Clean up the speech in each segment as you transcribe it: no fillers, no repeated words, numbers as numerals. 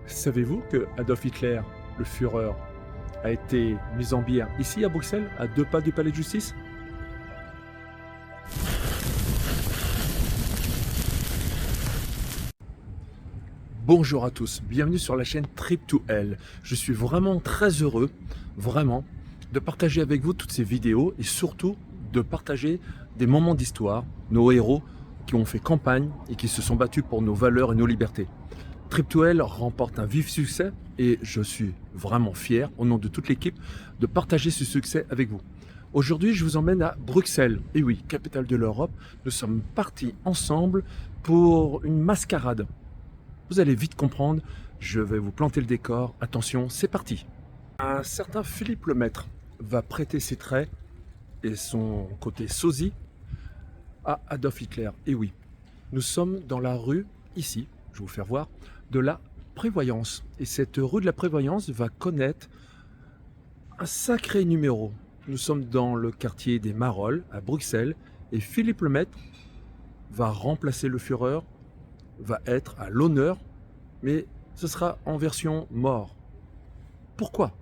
Savez-vous que Adolf Hitler, le Führer, a été mis en bière ici à Bruxelles, à 2 pas du palais de justice? Bonjour à tous, bienvenue sur la chaîne Trip2Hell. Je suis vraiment très heureux, vraiment, de partager avec vous toutes ces vidéos et surtout de partager des moments d'histoire, nos héros qui ont fait campagne et qui se sont battus pour nos valeurs et nos libertés. Trip2Hell remporte un vif succès et je suis vraiment fier, au nom de toute l'équipe, de partager ce succès avec vous. Aujourd'hui, je vous emmène à Bruxelles. Et oui, capitale de l'Europe. Nous sommes partis ensemble pour une mascarade. Vous allez vite comprendre, je vais vous planter le décor. Attention, c'est parti. Un certain Philippe Lemaître va prêter ses traits et son côté sosie à Adolf Hitler. Et oui, nous sommes dans la rue, ici, je vais vous faire voir, de la Prévoyance. Et cette rue de la Prévoyance va connaître un sacré numéro. Nous sommes dans le quartier des Marolles, à Bruxelles, et Philippe Lemaître va remplacer le Führer, va être à l'honneur, mais ce sera en version mort. Pourquoi?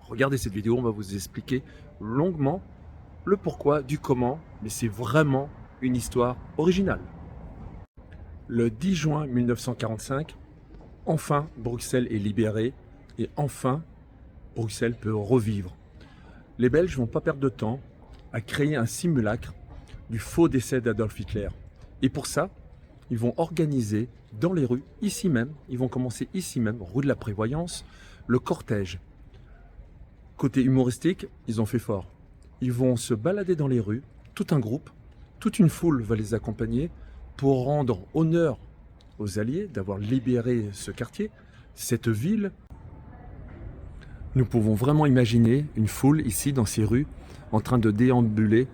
Regardez cette vidéo, on va vous expliquer longuement le pourquoi, du comment, mais c'est vraiment une histoire originale. Le 10 juin 1945, enfin Bruxelles est libérée et enfin Bruxelles peut revivre. Les Belges ne vont pas perdre de temps à créer un simulacre du faux décès d'Adolf Hitler. Et pour ça, ils vont organiser dans les rues, ici même, ils vont commencer ici même, rue de la Prévoyance, le cortège. Côté humoristique, ils ont fait fort. Ils vont se balader dans les rues, tout un groupe, toute une foule va les accompagner pour rendre honneur aux Alliés d'avoir libéré ce quartier, cette ville. Nous pouvons vraiment imaginer une foule ici dans ces rues en train de déambuler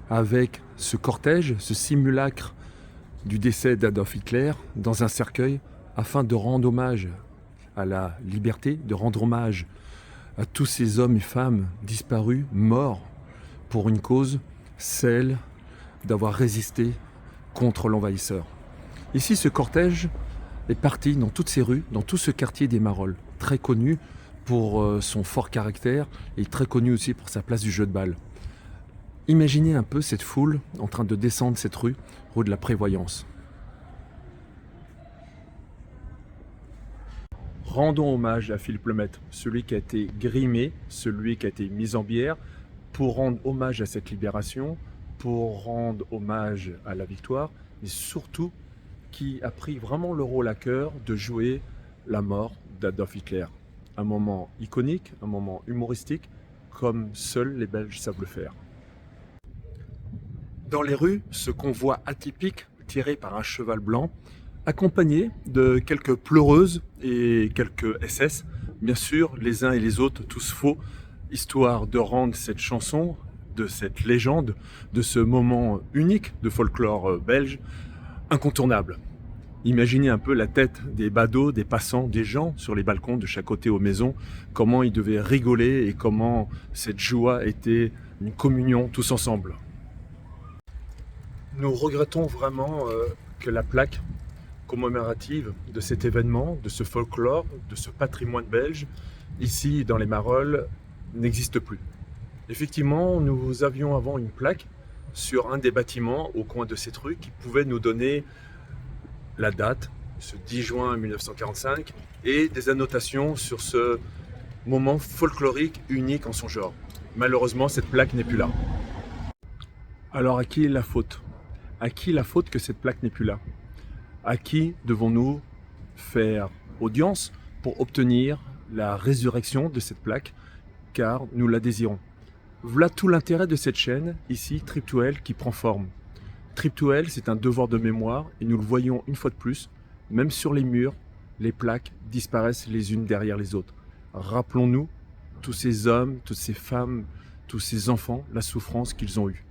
avec ce cortège, ce simulacre du décès d'Adolf Hitler dans un cercueil afin de rendre hommage à la liberté, de rendre hommage à tous ces hommes et femmes disparus, morts pour une cause, celle d'avoir résisté contre l'envahisseur. Ici, ce cortège est parti dans toutes ces rues, dans tout ce quartier des Marolles, très connu pour son fort caractère et très connu aussi pour sa place du jeu de balle. Imaginez un peu cette foule en train de descendre cette rue de la Prévoyance. Rendons hommage à Philippe Lemaître, celui qui a été grimé, celui qui a été mis en bière, pour rendre hommage à cette libération, pour rendre hommage à la victoire, mais surtout qui a pris vraiment le rôle à cœur de jouer la mort d'Adolf Hitler. Un moment iconique, un moment humoristique, comme seuls les Belges savent le faire. Dans les rues, ce convoi atypique tiré par un cheval blanc, accompagné de quelques pleureuses et quelques SS, bien sûr, les uns et les autres, tous faux, histoire de rendre cette chanson, de cette légende, de ce moment unique de folklore belge, incontournable. Imaginez un peu la tête des badauds, des passants, des gens sur les balcons de chaque côté aux maisons, comment ils devaient rigoler et comment cette joie était une communion tous ensemble. Nous regrettons vraiment que la plaque commémorative de cet événement, de ce folklore, de ce patrimoine belge, ici dans les Marolles, n'existe plus. Effectivement, nous avions avant une plaque sur un des bâtiments au coin de cette rue qui pouvait nous donner la date, ce 10 juin 1945, et des annotations sur ce moment folklorique unique en son genre. Malheureusement, cette plaque n'est plus là. Alors à qui est la faute? À qui la faute que cette plaque n'est plus là? À qui devons-nous faire audience pour obtenir la résurrection de cette plaque? Car nous la désirons. Voilà tout l'intérêt de cette chaîne, ici, Trip2Hell, qui prend forme. Trip2Hell, c'est un devoir de mémoire et nous le voyons une fois de plus, même sur les murs, les plaques disparaissent les unes derrière les autres. Rappelons-nous tous ces hommes, toutes ces femmes, tous ces enfants, la souffrance qu'ils ont eue.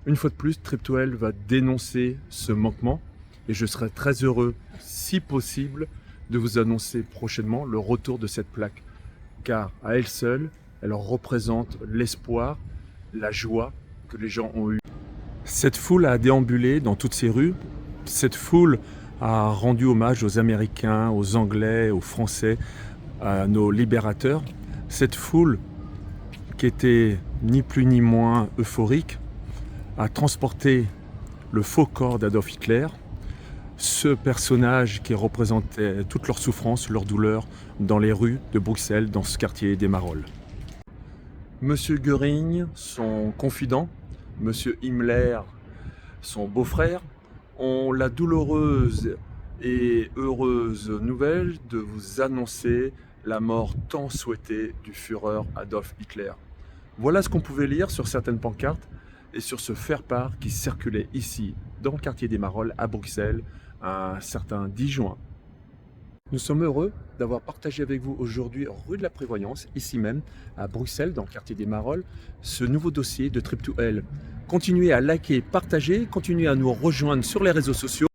Une fois de plus, Trip2Hell va dénoncer ce manquement et je serai très heureux, si possible, de vous annoncer prochainement le retour de cette plaque. Car à elle seule, elle représente l'espoir, la joie que les gens ont eue. Cette foule a déambulé dans toutes ces rues, cette foule a rendu hommage aux Américains, aux Anglais, aux Français, à nos libérateurs. Cette foule, qui était ni plus ni moins euphorique, a transporté le faux corps d'Adolf Hitler, ce personnage qui représentait toute leur souffrance, leur douleur, dans les rues de Bruxelles, dans ce quartier des Marolles. Monsieur Göring, son confident, Monsieur Himmler, son beau-frère, ont la douloureuse et heureuse nouvelle de vous annoncer la mort tant souhaitée du Führer Adolf Hitler. Voilà ce qu'on pouvait lire sur certaines pancartes et sur ce faire-part qui circulait ici, dans le quartier des Marolles, à Bruxelles, un certain 10 juin. Nous sommes heureux d'avoir partagé avec vous aujourd'hui, rue de la Prévoyance, ici même, à Bruxelles, dans le quartier des Marolles, ce nouveau dossier de Trip to Hell. Continuez à liker, partager, continuez à nous rejoindre sur les réseaux sociaux.